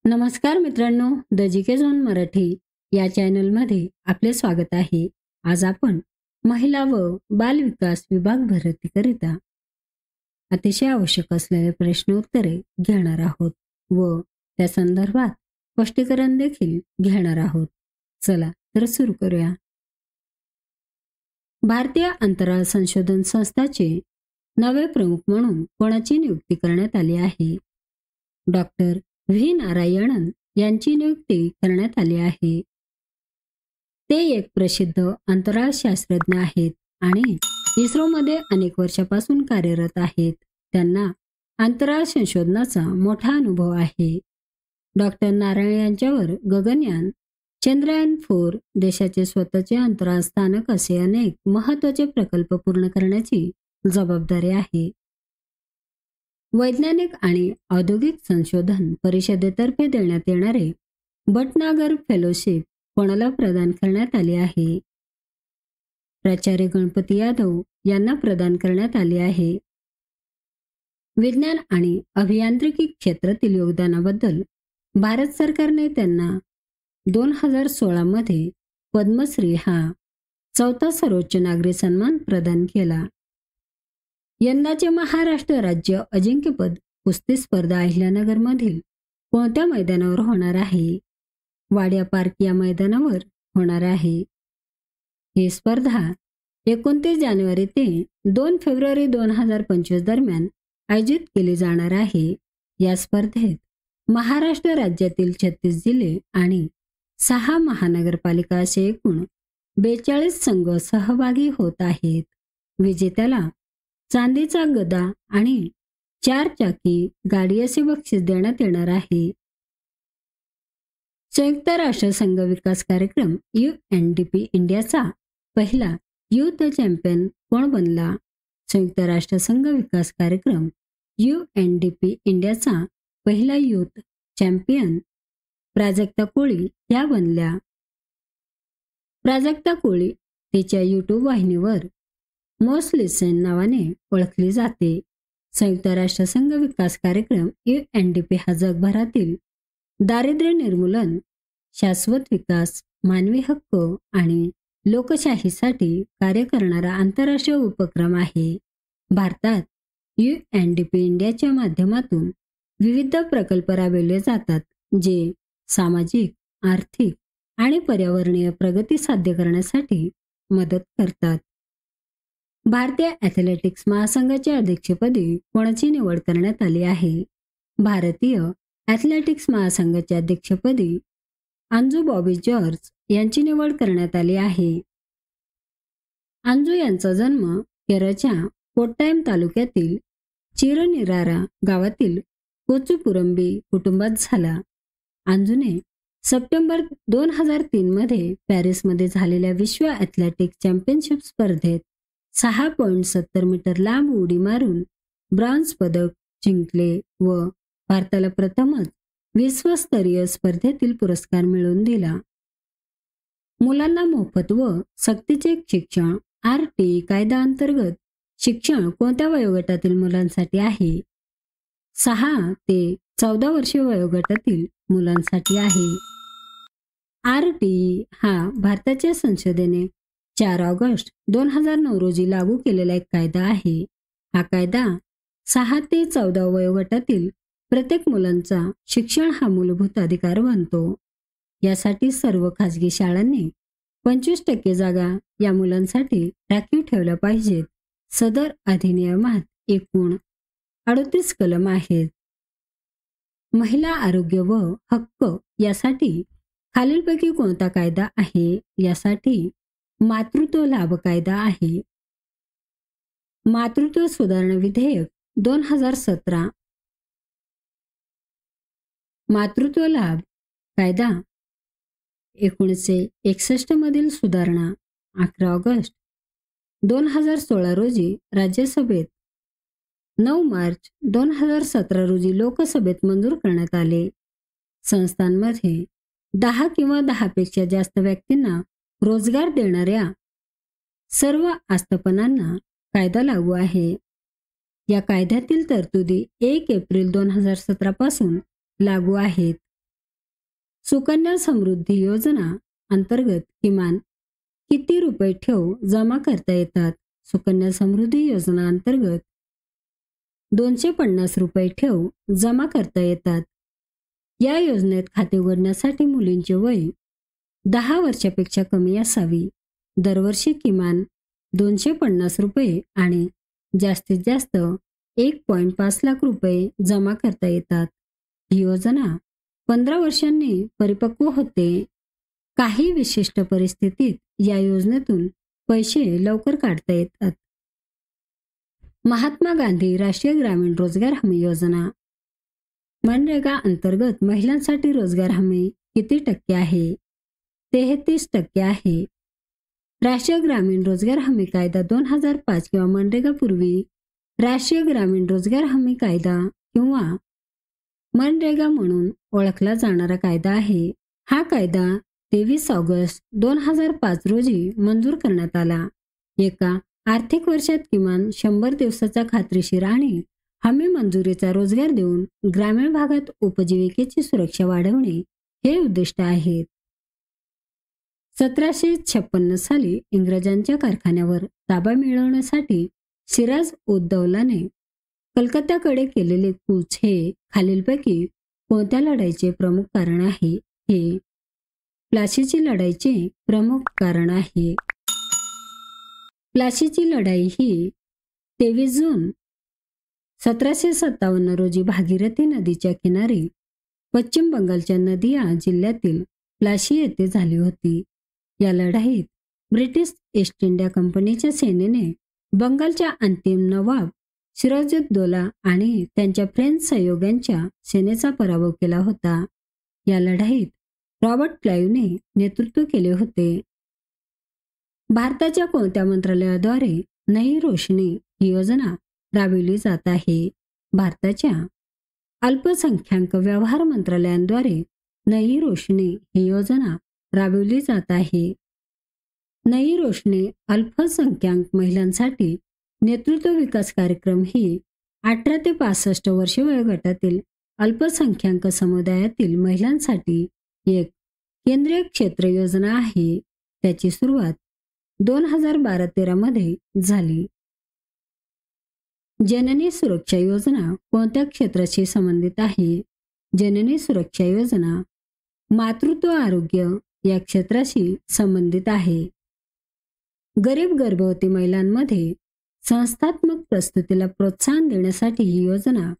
नमस्कार मित्रांनो, the GK zone Marathi या चॅनलमध्ये आपले स्वागत आहे. आज आपण महिला व बाल विकास विभाग भरतीकरिता अतिशय आवश्यक असलेले प्रश्न उत्तरे घेणार आहोत व त्या संदर्भात स्पष्टीकरण देखील घेणार आहोत. चला तर सुरू करूया. भारतीय अंतराळ संशोधन संस्थाचे नवे प्रमुख म्हणून कोणाची नियुक्ती करण्यात आली आहे? डॉक्टर व्ही नारायणन यांची नियुक्ती करण्यात आली आहे. ते एक प्रसिद्ध अंतराळ शास्त्रज्ञ आहेत आणि इस्रोमध्ये अनेक वर्षापासून कार्यरत आहेत. त्यांना अंतराळ संशोधनाचा मोठा अनुभव आहे. डॉक्टर नारायण यांच्यावर गगनयान, चंद्रयान-4, देशाचे स्वतःचे अंतराळ स्थानक असे अनेक महत्त्वाचे प्रकल्प पूर्ण करण्याची जबाबदारी आहे. वैज्ञानिक आणि औद्योगिक संशोधन परिषदेतर्फे देण्यात येणारे भटनागर फेलोशिप कोणाला प्रदान करण्यात आले आहे? प्राचार्य गणपती यादव यांना प्रदान करण्यात आले आहे. विज्ञान आणि अभियांत्रिकी क्षेत्रातील योगदानाबद्दल भारत सरकारने त्यांना 2016 मध्ये पद्मश्री हा चौथा सर्वोच्च नागरी सन्मान प्रदान केला. यंदाचे महाराष्ट्र राज्य अजिंक्यपद कुस्ती स्पर्धा अहिल्यानगरमधील कोणत्या मैदानावर होणार आहे? वाडिया पार्क या मैदानावर होणार आहे. ही स्पर्धा 29 जानेवारी ते 2 फेब्रुवारी 2025 दरम्यान आयोजित केली जाणार आहे. या स्पर्धेत महाराष्ट्र राज्यातील 36 जिल्हे आणि 6 महानगरपालिका असे एकूण 42 संघ सहभागी होत आहेत. विजेत्याला चांदीचा गदा आणि 4 चाकी गाडी असे बक्षीस देण्यात येणार आहे. संयुक्त राष्ट्र संघ विकास कार्यक्रम UNDP इंडियाचा पहिला युथ चॅम्पियन कोण बनला? संयुक्त राष्ट्र संघ विकास कार्यक्रम UNDP इंडियाचा पहिला युथ चॅम्पियन प्राजक्ता कोळी या बनल्या. प्राजक्ता कोळी तिच्या YouTube वाहिनीवर मोस्ट लिसन नावाने ओळखली जाते. संयुक्त राष्ट्र संघ विकास कार्यक्रम UNDP हा जगभरातील दारिद्र्य निर्मूलन, शाश्वत विकास, मानवी हक्क आणि लोकशाहीसाठी कार्य करणारा आंतरराष्ट्रीय उपक्रम आहे. भारतात UNDP इंडियाच्या माध्यमातून विविध प्रकल्प राबवले जातात जे सामाजिक, आर्थिक आणि पर्यावरणीय प्रगती साध्य करण्यासाठी मदत करतात. भारतीय ॲथलेटिक्स महासंघाच्या अध्यक्षपदी कोणाची निवड करण्यात आली आहे? भारतीय ॲथलेटिक्स महासंघाच्या अध्यक्षपदी अंजू बॉबी जॉर्ज यांची निवड करण्यात आली आहे. अंजू यांचा जन्म केरळच्या कोट्टायम तालुक्यातील चिरनिरारा गावातील कोचुपुरंबी कुटुंबात झाला. अंजूने सप्टेंबर 2003 मध्ये पॅरिसमध्ये झालेल्या विश्व ॲथलेटिक्स चॅम्पियनशिप स्पर्धेत 6.70 मीटर लांब उडी मारून ब्रॉन्झ पदक जिंकले व भारताला प्रथमच विश्वस्तरीय स्पर्धेतील पुरस्कार मिळवून दिला. मुलांना मोफत व सक्तीचे शिक्षण RTE कायदा अंतर्गत शिक्षण कोणत्या वयोगटातील मुलांसाठी आहे? 6 ते 14 वर्षे वयोगटातील मुलांसाठी आहे. RTE हा भारताच्या संसदेने 4 ऑगस्ट 2009 रोजी लागू केलेला एक कायदा आहे. हा कायदा 6 ते 14 वयोगटातील प्रत्येक मुलांचा शिक्षण हा मूलभूत अधिकार बनतो. यासाठी सर्व खाजगी शाळांनी 25% जागा या मुलांसाठी राखीव ठेवल्या पाहिजेत. सदर अधिनियमात एकूण 38 कलम आहेत. महिला आरोग्य व हक्क यासाठी खालीलपैकी कोणता कायदा आहे? यासाठी मातृत्व लाभ कायदा आहे. मातृत्व सुधारणा विधेयक 2017, मातृत्व लाभ कायदा 1961 मधील सुधारणा 11 ऑगस्ट 2016 रोजी राज्यसभेत, 9 मार्च 2017 रोजी लोकसभेत मंजूर करण्यात आले. संस्थांमध्ये 10 किंवा 10 पेक्षा जास्त व्यक्तींना रोजगार देणाऱ्या सर्व आस्थापनांना कायदा लागू आहे. या कायद्यातील तरतुदी 1 एप्रिल 2017 पासून लागू आहेत. सुकन्या समृद्धी योजना अंतर्गत किमान किती रुपये ठेव जमा करता येतात? सुकन्या समृद्धी योजना अंतर्गत 250 रुपये ठेव जमा करता येतात. या योजनेत खाते उघडण्यासाठी मुलींचे वय 10 वर्षापेक्षा कमी असावी. दरवर्षी किमान 250 रुपये आणि जास्तीत जास्त 1.5 लाख रुपये जमा करता येतात. ही योजना 15 वर्षांनी परिपक्व होते. काही विशिष्ट परिस्थितीत या योजनेतून पैसे लवकर काढता येतात. महात्मा गांधी राष्ट्रीय ग्रामीण रोजगार हमी योजना. मनरेगा अंतर्गत महिलांसाठी रोजगार हमी किती टक्के आहे? 33% आहे. राष्ट्रीय ग्रामीण रोजगार हमी कायदा 2005 किंवा मनरेगा पूर्वी राष्ट्रीय ग्रामीण रोजगार हमी कायदा किंवा मनरेगा म्हणून ओळखला जाणारा कायदा आहे. हा कायदा 23 ऑगस्ट 2005 रोजी मंजूर करण्यात आला. एका आर्थिक वर्षात किमान 100 दिवसाचा खात्रीशीर आणि हमी मंजुरीचा रोजगार देऊन ग्रामीण भागात उपजीविकेची सुरक्षा वाढवणे हे उद्दिष्ट आहेत. 1756 साली इंग्रजांच्या कारखान्यावर ताबा मिळवण्यासाठी सिराज उद दौलाने कलकत्त्याकडे केलेले कूच हे खालीलपैकी कोणत्या लढाईचे प्रमुख कारण आहे? हे प्लासीची लढाईचे प्रमुख कारण आहे. प्लासीची लढाई ही 23 जून 1757 रोजी भागीरथी नदीच्या किनारी पश्चिम बंगालच्या नदिया जिल्ह्यातील प्लासी येथे झाली होती. या लढाईत ब्रिटिश ईस्ट इंडिया कंपनीच्या सेनेने बंगालच्या अंतिम नवाब सिराजुद्दौला आणि त्यांच्या फ्रेंच सहयोग्यांच्या सेनेचा पराभव केला होता. या लढाईत रॉबर्ट क्लाइव्हने नेतृत्व केले होते. भारताच्या कोणत्या मंत्रालयाद्वारे नई रोशनी ही योजना राबविली जात आहे? भारताच्या अल्पसंख्याक व्यवहार मंत्रालयाद्वारे नई रोशनी ही योजना राबविली जात आहे. नई रोशनी अल्पसंख्याक महिलांसाठी नेतृत्व विकास कार्यक्रम ही 18 ते 65 वर्ष वयोगटातील अल्पसंख्याक समुदायातील महिलांसाठी एक केंद्रीय क्षेत्र योजना आहे. त्याची सुरुवात 2012-13 मध्ये झाली. जननी सुरक्षा योजना कोणत्या क्षेत्राशी संबंधित आहे? जननी सुरक्षा योजना मातृत्व आरोग्य या क्षेत्राशी संबंधित आहे. गरीब गर्भवती महिलांमध्ये संस्थात्मक प्रस्तुतीला प्रोत्साहन देण्यासाठी ही योजना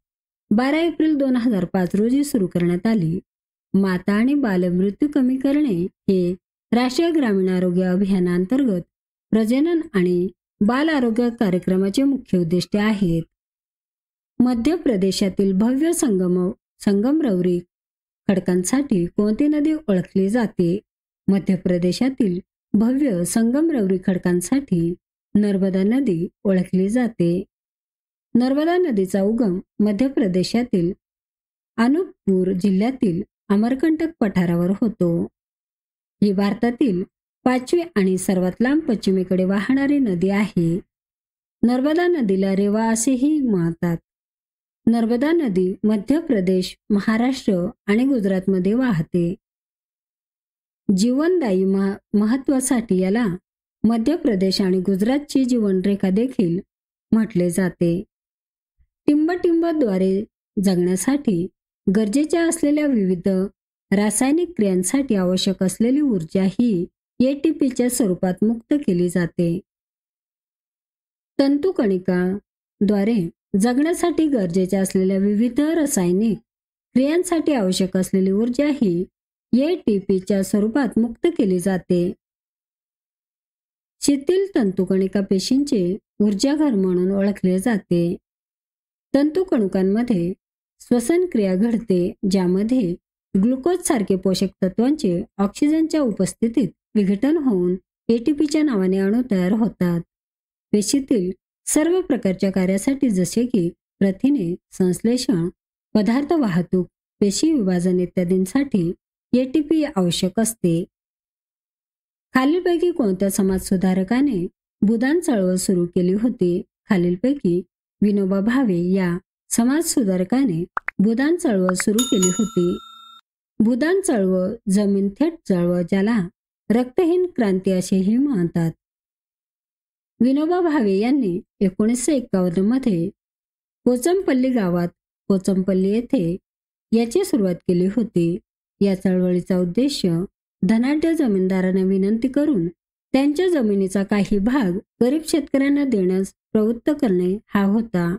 12 एप्रिल 2005 रोजी सुरू करण्यात आली. माता आणि बालमृत्यू कमी करणे हे राष्ट्रीय ग्रामीण आरोग्य अभियानांतर्गत प्रजनन आणि बाल आरोग्य कार्यक्रमाचे मुख्य उद्दिष्टे आहेत. मध्य प्रदेशातील भव्य संगमरवरी खडकांसाठी कोणती नदी ओळखली जाते? मध्य प्रदेशातील भव्य संगमरवरी खडकांसाठी नर्मदा नदी ओळखली जाते. नर्मदा नदीचा उगम मध्य प्रदेशातील अनूपपूर जिल्ह्यातील अमरकंटक पठारावर होतो. ही भारतातील 5वी आणि सर्वात लांब पश्चिमेकडे वाहणारी नदी आहे. नर्मदा नदीला रेवा असेही म्हणतात. नर्मदा नदी मध्य प्रदेश, महाराष्ट्र आणि गुजरातमध्ये वाहते. जीवनदायी महत्वासाठी याला मध्य प्रदेश आणि गुजरातची जीवनरेखा देखील म्हटले जाते. टिंबटिंबद्वारे जगण्यासाठी गरजेच्या असलेल्या विविध रासायनिक क्रियांसाठी आवश्यक असलेली ऊर्जा ही एटीपीच्या स्वरूपात मुक्त केली जाते. तंतुकणिकाद्वारे जगण्यासाठी गरजेच्या असलेल्या विविध रासायनिक क्रियांसाठी आवश्यक असलेली ऊर्जा ही एटीपीच्या स्वरूपात मुक्त केली जाते. शिथिल तंतुकणिका पेशींचे ऊर्जाघर म्हणून ओळखले जाते. तंतुकणिकांमध्ये श्वसन क्रिया घडते, ज्यामध्ये ग्लुकोज सारखे पोषक तत्वांचे ऑक्सिजनच्या उपस्थितीत विघटन होऊन एटीपीच्या नावाने अणू तयार होतात. पेशीतील सर्व प्रकारच्या कार्यासाठी जसे की प्रथिने, संश्लेषण, पदार्थ वाहतूक, पेशी विभाजन इत्यादींसाठी एटीपी आवश्यक असते. खालीलपैकी कोणत्या समाजसुधारकाने भूदान चळवळ सुरू केली होती? खालीलपैकी विनोबा भावे या समाजसुधारकाने भूदान चळवळ सुरू केली होती. भूदान चळवळ, जमीन थेट चळवळ, ज्याला रक्तहीन क्रांती असेही म्हणतात. विनोबा भावे यांनी 1951 मध्ये पोचमपल्ली गावात पोचमपल्ली येथे याची सुरुवात केली होती. या चळवळीचा उद्देश धनाढ्य जमीनदारांना विनंती करून त्यांच्या जमिनीचा काही भाग गरीब शेतकऱ्यांना देण्यास प्रवृत्त करणे हा होता.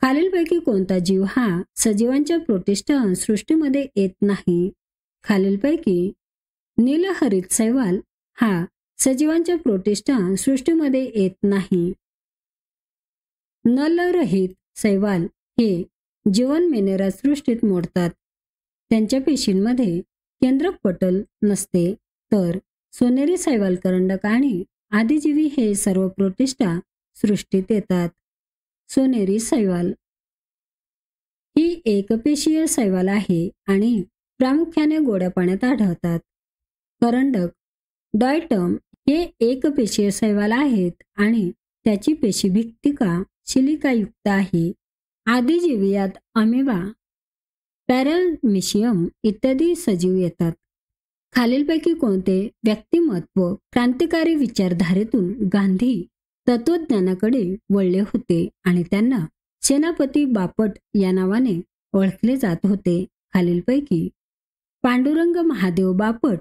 खालीलपैकी कोणता जीव हा सजीवांच्या प्रोटिस्ट सृष्टीमध्ये येत नाही? खालीलपैकी नीलहरित शैवाल हा सजीवांच्या प्रोटिस्ट सृष्टीमध्ये येत नाही. नलरहित शैवाल हे जीवन मेनेरा सृष्टीत मोडतात. त्यांच्या पेशींमध्ये केंद्रक पटल नसते. तर सोनेरी शैवाल, करंडक आणि आदिजीवी हे सर्व प्रोटिस्टा सृष्टीत येतात. सोनेरी शैवाल ही एकपेशीय शैवाल आहे आणि प्रामुख्याने गोड्या पाण्यात आढळतात. करंडक डायटम हे एकपेशीय शैवाल आहेत आणि त्याची पेशी भित्तिका सिलिकायुक्त आहे. आदिजीवी यात अमेबा, पॅरामिशियम इत्यादी सजीव येतात. खालीलपैकी कोणते व्यक्तिमत्व क्रांतिकारी विचारधारेतून गांधी तत्वज्ञानाकडे वळले होते आणि त्यांना सेनापती बापट या नावाने ओळखले जात होते? खालीलपैकी पांडुरंग महादेव बापट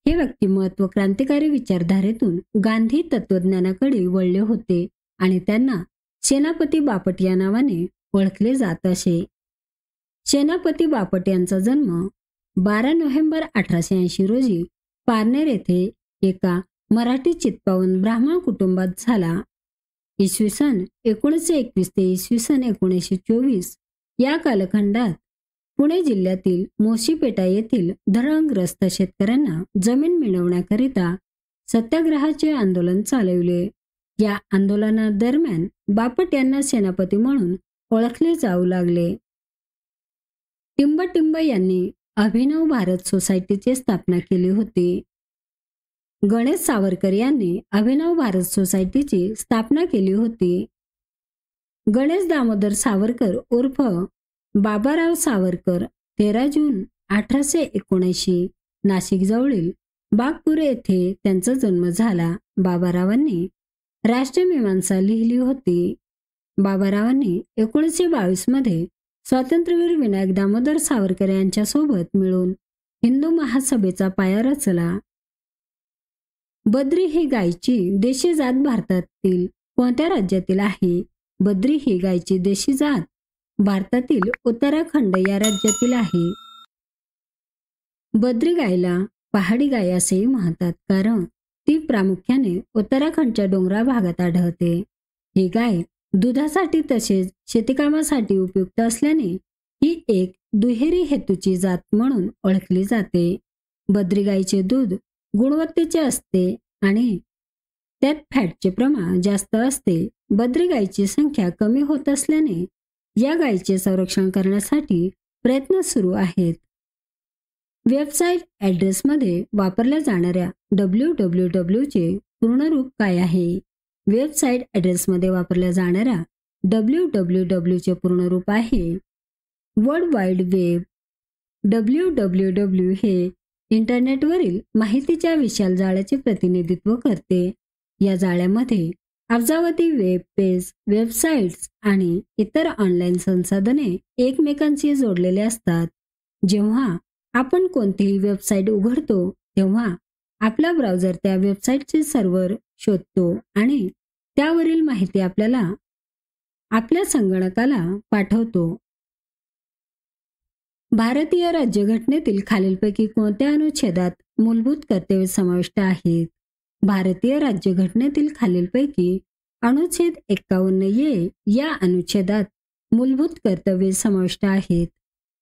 हे व्यक्तिमत्व क्रांतिकारी विचारधारेतून गांधी तत्वज्ञानाकडे वळले होते आणि त्यांना सेनापती बापट या नावाने ओळखले जात असे. सेनापती बापट यांचा जन्म 12 नोव्हेंबर 1880 रोजी पारनेर येथे एका मराठी चित्पावन ब्राह्मण कुटुंबात झाला. इसवी सन 1921 ते इसवी सन 1924 या कालखंडात पुणे जिल्ह्यातील मोशीपेटा येथील धरणग्रस्त शेतकऱ्यांना जमीन मिळवण्याकरिता सत्याग्रहाचे आंदोलन चालविले. या आंदोलनादरम्यान बापट यांना सेनापती म्हणून ओळखले जाऊ लागले. टिंबटिंब यांनी अभिनव भारत सोसायटीची स्थापना केली होती. गणेश सावरकर यांनी अभिनव भारत सोसायटीची स्थापना केली होती. गणेश दामोदर सावरकर उर्फ बाबाराव सावरकर 13 जून 1879 नाशिक जवळील बागपूर येथे त्यांचा जन्म झाला. बाबारावांनी राष्ट्रमीमांसा लिहिली होती. बाबारावांनी 1922 मध्ये स्वातंत्र्यवीर विनायक दामोदर सावरकर यांच्या सोबत मिळून हिंदू महासभेचा पाया रचला. बद्री ही गायची देशी जात भारतातील कोणत्या राज्यातील आहे? बद्री ही गायची देशी जात भारतातील उत्तराखंड या राज्यातील आहे. बद्री गायला पहाडी गाय असेही म्हणतात कारण ती प्रामुख्याने उत्तराखंडच्या डोंगराळ भागात आढळते. ही गाय दुधासाठी तसेच शेतीकामासाठी उपयुक्त असल्याने ही एक दुहेरी हेतूची जात म्हणून ओळखली जाते. बद्री गायीचे दूध गुणवत्तेचे असते आणि त्यात फॅटचे प्रमाण जास्त असते. बद्री गायीची संख्या कमी होत असल्याने या गायीचे संरक्षण करण्यासाठी प्रयत्न सुरू आहेत. वेबसाईट ॲड्रेसमध्ये वापरल्या जाणाऱ्या www चे पूर्ण रूप काय आहे? वेबसाईट ॲड्रेसमध्ये वापरल्या जाणाऱ्या www चे पूर्ण रूप आहे वर्ल्ड वाईड वेब. www हे इंटरनेटवरील माहितीच्या विशाल जाळ्याचे प्रतिनिधित्व करते. या जाळ्यामध्ये अब्जावधी वेब पेज, वेबसाईट्स आणि इतर ऑनलाईन संसाधने एकमेकांशी जोडलेले असतात. जेव्हा आपण कोणतीही वेबसाईट उघडतो तेव्हा आपला ब्राउझर त्या वेबसाईटचे सर्व्हर शोधतो आणि त्यावरील माहिती आपल्या संगणकाला पाठवतो. भारतीय राज्यघटनेतील खालीलपैकी कोणत्या अनुच्छेदात मूलभूत कर्तव्ये समाविष्ट आहेत? भारतीय राज्यघटनेतील खालीलपैकी अनुच्छेद 51 ए या अनुच्छेदात मूलभूत कर्तव्ये समाविष्ट आहेत.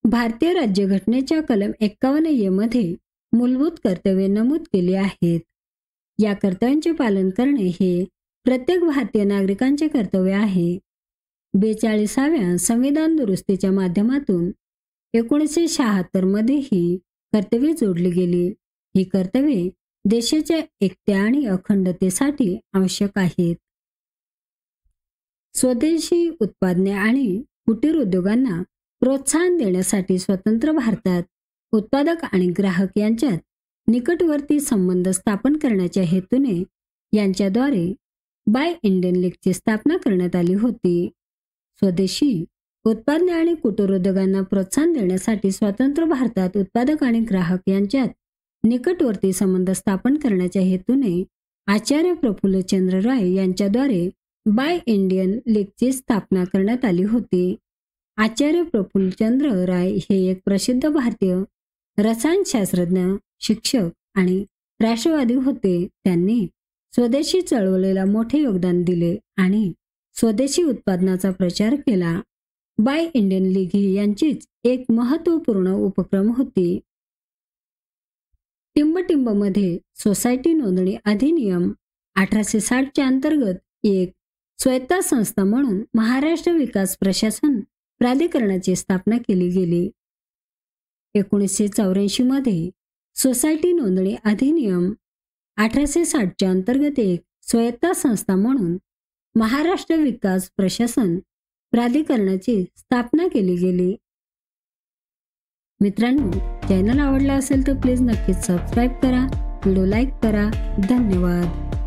भारतीय राज्यघटनेच्या कलम 51 ए मध्ये मूलभूत कर्तव्ये नमूद केली आहेत. या कर्तव्यांचे पालन करणे हे प्रत्येक भारतीय नागरिकांचे कर्तव्य आहे. 42व्या संविधान दुरुस्तीच्या माध्यमातून 1976 मध्ये ही कर्तव्ये जोडली गेली. ही कर्तव्ये देशाच्या एकता आणि अखंडतेसाठी आवश्यक आहेत. स्वदेशी उत्पादने आणि कुटीर उद्योगांना प्रोत्साहन देण्यासाठी स्वतंत्र भारतात उत्पादक आणि ग्राहक यांच्यात निकटवर्ती संबंध स्थापन करण्याच्या हेतूने यांच्याद्वारे बाय इंडियन लीगची स्थापना करण्यात आली होती. स्वदेशी उत्पादने आणि कुटीरोद्योगांना प्रोत्साहन देण्यासाठी स्वतंत्र भारतात उत्पादक आणि ग्राहक यांच्यात निकटवर्ती संबंध स्थापन करण्याच्या हेतूने आचार्य प्रफुल्लचंद्र राय यांच्याद्वारे बाय इंडियन लीगची स्थापना करण्यात आली होती. आचार्य प्रफुल्लचंद्र राय हे एक प्रसिद्ध भारतीय रसायनशास्त्रज्ञ, शिक्षक आणि राष्ट्रवादी होते. त्यांनी स्वदेशी चळवळीला मोठे योगदान दिले आणि स्वदेशी उत्पादनाचा प्रचार केला. बाय इंडियन लीग ही यांचीच एक महत्त्वपूर्ण उपक्रम होती. टिंबटिंबमध्ये सोसायटी नोंदणी अधिनियम 1860च्या अंतर्गत एक स्वायत्त संस्था म्हणून महाराष्ट्र विकास प्रशासन प्राधिकरणाची स्थापना केली गेली. 1984 मध्ये सोसायटी नोंदणी अधिनियम 1860च्या अंतर्गत एक स्वायत्त संस्था म्हणून महाराष्ट्र विकास प्रशासन प्राधिकरणाची स्थापना केली गेली. मित्रांनो, चॅनल आवडला असेल तर प्लीज नक्कीच सबस्क्राईब करा, व्हिडिओ लाईक करा. धन्यवाद.